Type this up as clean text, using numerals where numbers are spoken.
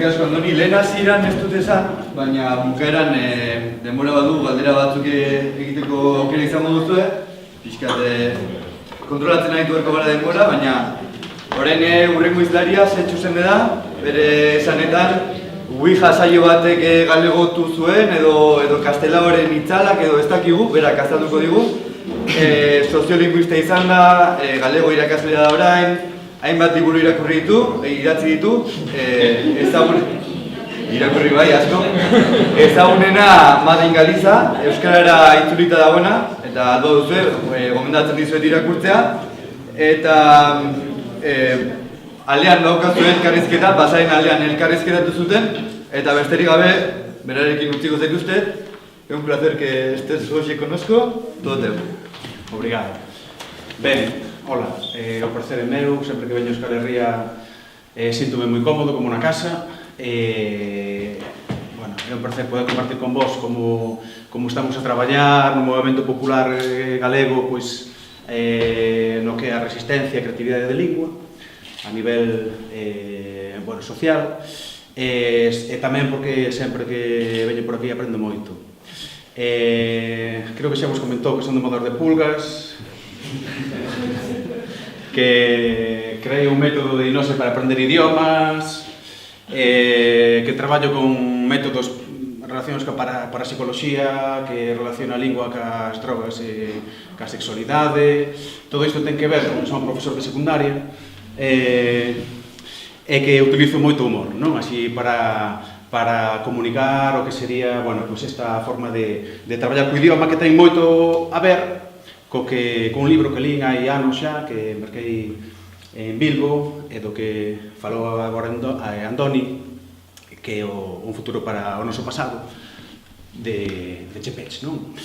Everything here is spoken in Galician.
Eskerrik asko, Andoni, lehen hasieran ez dut esan, baina bukaeran denbora badu galdera batzuk egiteko aukera izango duzue. Pixkat kontrolatzen nahi duerko gara denbora, baina orain hurrengo izlaria zetsu zen da, bere esanetan Ouija saio batek galegotu zuen edo kastelaoren itzalak edo ez dakigu, berak azalduko digu. Soziolinguista izan da, galego irakaslea da orain, hainbat liburu irakurri ditu, idatzi ditu, irakurri bai, asko. Ezagunena Madin Galiza, euskarara itzulita dagoena, eta aldo duzue, gomendatzen dizuet irakurtzea. Eta aldean daukazue elkarrizketa, pasaren aldean elkarrizketatu zuten, eta besterik gabe, berarekin utziko zaituztet. Es un placer que estés hoy conozco, todo teu. Obrigado. Ben, hola, o prazer é meu, sempre que veño a Euskal Herria síntome moi cómodo, como na casa. Bueno, é un prazer poder compartir con vos como estamos a traballar no movimento popular galego, pois no que é a resistencia e a creatividade de lingua a nivel social, e tamén porque sempre que veño por aquí aprendo moito. Creo que xa vos comentou que son domador de pulgas, que creei un método de hipnose para aprender idiomas, que traballo con métodos relacionados para a psicoloxía, que relaciona a lingua cas drogas e ca sexualidade. Todo isto ten que ver con son profesor de secundaria e que utilizo moito humor, non? Así para comunicar o que sería, bueno, pues esta forma de traballar co idioma que ten moito a ver cun libro que lín hai anos xa, que merquei en Bilbo, e do que falou agora Andoni, que é un futuro para o noso pasado, de Chepech, non?